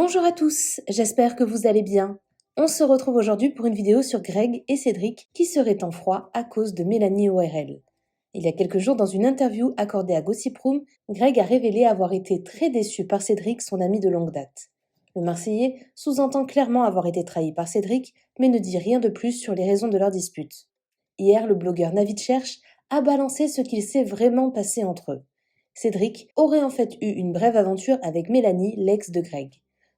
Bonjour à tous, j'espère que vous allez bien. On se retrouve aujourd'hui pour une vidéo sur Greg et Cédric qui seraient en froid à cause de Mélanie ORL. Il y a quelques jours, dans une interview accordée à Gossip Room, Greg a révélé avoir été très déçu par Cédric, son ami de longue date. Le Marseillais sous-entend clairement avoir été trahi par Cédric, mais ne dit rien de plus sur les raisons de leur dispute. Hier, le blogueur Navid Cherche a balancé ce qu'il s'est vraiment passé entre eux. Cédric aurait en fait eu une brève aventure avec Mélanie, l'ex de Greg.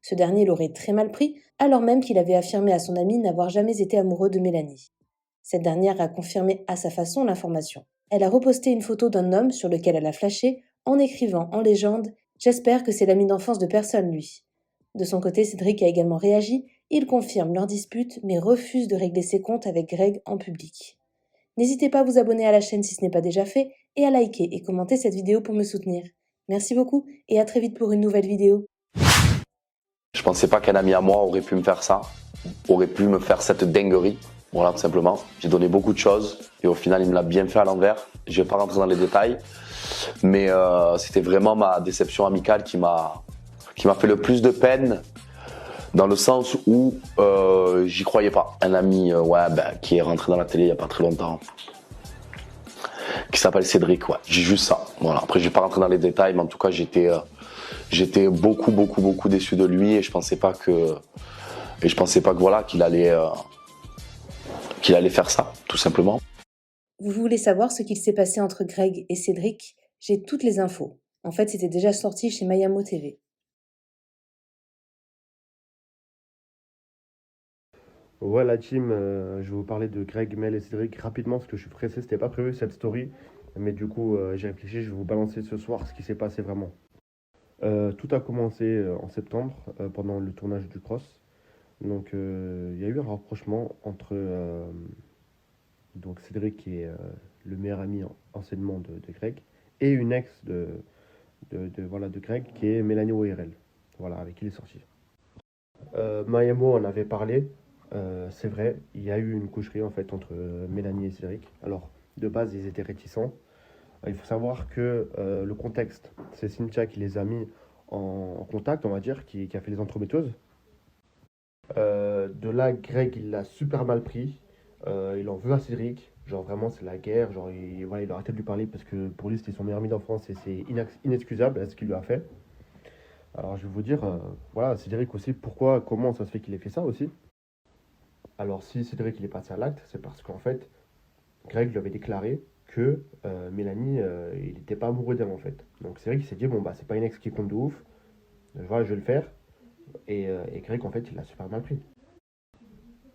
Ce dernier l'aurait très mal pris, alors même qu'il avait affirmé à son ami n'avoir jamais été amoureux de Mélanie. Cette dernière a confirmé à sa façon l'information. Elle a reposté une photo d'un homme sur lequel elle a flashé en écrivant en légende « J'espère que c'est l'ami d'enfance de personne, lui ». De son côté, Cédric a également réagi, il confirme leur dispute mais refuse de régler ses comptes avec Greg en public. N'hésitez pas à vous abonner à la chaîne si ce n'est pas déjà fait et à liker et commenter cette vidéo pour me soutenir. Merci beaucoup et à très vite pour une nouvelle vidéo. Je pensais pas qu'un ami à moi aurait pu me faire ça, aurait pu me faire cette dinguerie. Voilà, tout simplement. J'ai donné beaucoup de choses et au final, il me l'a bien fait à l'envers. Je vais pas rentrer dans les détails, mais c'était vraiment ma déception amicale qui m'a fait le plus de peine, dans le sens où j'y croyais pas. Un ami, qui est rentré dans la télé il y a pas très longtemps, qui s'appelle Cédric. Ouais, j'ai juste ça. Voilà. Après, je vais pas rentrer dans les détails, mais en tout cas, j'étais beaucoup déçu de lui et je pensais pas que voilà qu'il allait faire ça, tout simplement. Vous voulez savoir ce qu'il s'est passé entre Greg et Cédric? J'ai toutes les infos. En fait, c'était déjà sorti chez Mayamo TV. Ouais, la team, je vais vous parler de Greg, Mel et Cédric rapidement parce que je suis pressé, c'était pas prévu cette story. Mais du coup, j'ai réfléchi, je vais vous balancer ce soir ce qui s'est passé vraiment. Tout a commencé en septembre pendant le tournage du Cross. Donc, il y a eu un rapprochement entre donc Cédric, qui est le meilleur ami anciennement de Greg, et une ex voilà, de Greg, qui est Mélanie ORL, voilà, avec qui il est sorti. Mayamo en avait parlé. C'est vrai, il y a eu une coucherie en fait entre Mélanie et Cédric. Alors, de base, ils étaient réticents. Il faut savoir que le contexte, c'est Cynthia qui les a mis en contact, on va dire, qui a fait les entremetteuses. De là, Greg, il l'a super mal pris. Il en veut à Cédric. Genre, vraiment, c'est la guerre. Genre, voilà, il a arrêté de lui parler parce que pour lui, c'était son meilleur ami d'enfance et c'est inexcusable ce qu'il lui a fait. Alors, je vais vous dire, voilà, Cédric aussi, pourquoi, comment ça se fait qu'il ait fait ça aussi. Alors, si Cédric il est passé à l'acte, c'est parce qu'en fait, Greg lui avait déclaré que Mélanie, il n'était pas amoureux d'elle en fait. Donc, c'est vrai qu'il s'est dit, bon, bah, c'est pas une ex qui compte de ouf, voilà, je vais le faire. Et Greg, en fait, il l'a super mal pris.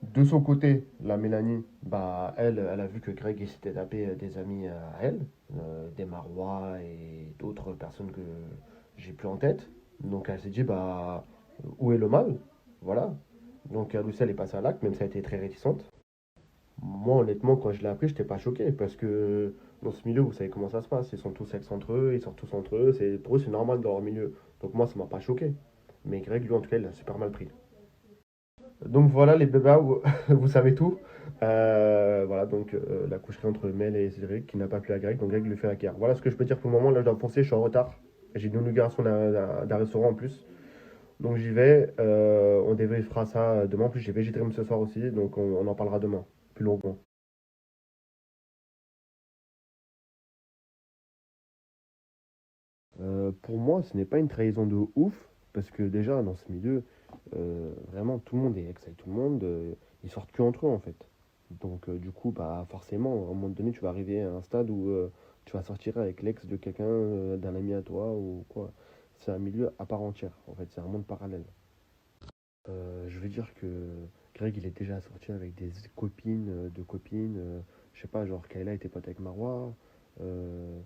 De son côté, la Mélanie, bah, elle a vu que Greg il s'était tapé des amis à elle, des Marois et d'autres personnes que j'ai plus en tête. Donc, elle s'est dit, bah, où est le mal? Voilà. Donc, Lucelle est passée à l'acte, même si elle a été très réticente. Moi, honnêtement, quand je l'ai appris, je n'étais pas choqué parce que dans ce milieu, vous savez comment ça se passe. Ils sont tous ex entre eux, ils sortent tous entre eux. Pour eux, c'est normal dans leur milieu. Donc, moi, ça m'a pas choqué. Mais Greg, lui, en tout cas, il l'a super mal pris. Donc, voilà, les bébés, vous savez tout. Voilà, donc la coucherie entre Mel et Cédric qui n'a pas plu à Greg. Donc, Greg lui fait la guerre. Voilà ce que je peux dire pour le moment. Là, je dois foncer, je suis en retard. J'ai une inauguration d'un restaurant en plus. Donc, j'y vais. On débriefera ça demain. En plus, j'ai Végétarium ce soir aussi. Donc, on en parlera demain, plus longuement. Pour moi, ce n'est pas une trahison de ouf, parce que déjà, dans ce milieu, vraiment, tout le monde est ex avec tout le monde, ils sortent que entre eux, en fait. Donc, du coup, bah, forcément, à un moment donné, tu vas arriver à un stade où tu vas sortir avec l'ex de quelqu'un, d'un ami à toi, ou quoi. C'est un milieu à part entière, en fait, c'est un monde parallèle. Je veux dire que Greg, il est déjà sorti avec des copines, de copines, je sais pas, genre Kayla était pote avec Marwa, euh,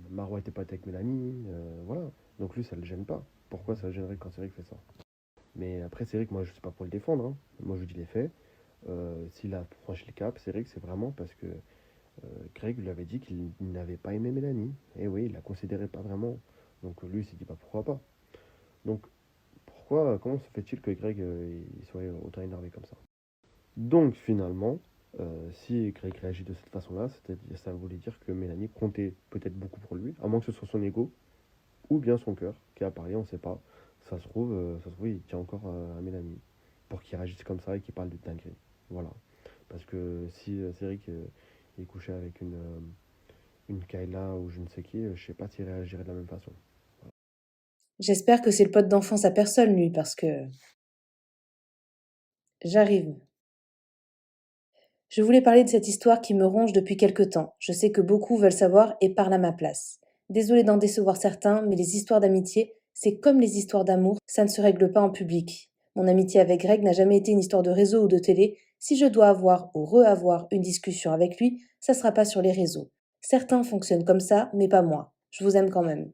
Marwa était pote avec Mélanie, voilà. Donc lui, ça le gêne pas. Pourquoi ça le gênerait quand Cédric fait ça? Mais après, Cédric, moi, je suis pas pour le défendre, hein. Moi, je dis les faits. S'il a franchi le cap, Cédric, c'est vraiment parce que Greg lui avait dit qu'il n'avait pas aimé Mélanie. Et oui, il la considérait pas vraiment. Donc lui, il s'est dit, bah pourquoi pas. Donc pourquoi, comment se fait-il que Greg il soit autant énervé comme ça? Donc finalement, si Greg réagit de cette façon-là, ça voulait dire que Mélanie comptait peut-être beaucoup pour lui, à moins que ce soit son ego, ou bien son cœur qui a parlé, on ne sait pas. ça se trouve, il tient encore à Mélanie pour qu'il réagisse comme ça et qu'il parle de dinguerie. Voilà. Parce que si Cédric est couché avec une Kayla ou je ne sais qui, je sais pas s'il réagirait de la même façon. J'espère que c'est le pote d'enfance à personne, lui, parce que... J'arrive. Je voulais parler de cette histoire qui me ronge depuis quelque temps. Je sais que beaucoup veulent savoir et parlent à ma place. Désolée d'en décevoir certains, mais les histoires d'amitié, c'est comme les histoires d'amour, ça ne se règle pas en public. Mon amitié avec Greg n'a jamais été une histoire de réseau ou de télé. Si je dois avoir ou re-avoir une discussion avec lui, ça sera pas sur les réseaux. Certains fonctionnent comme ça, mais pas moi. Je vous aime quand même.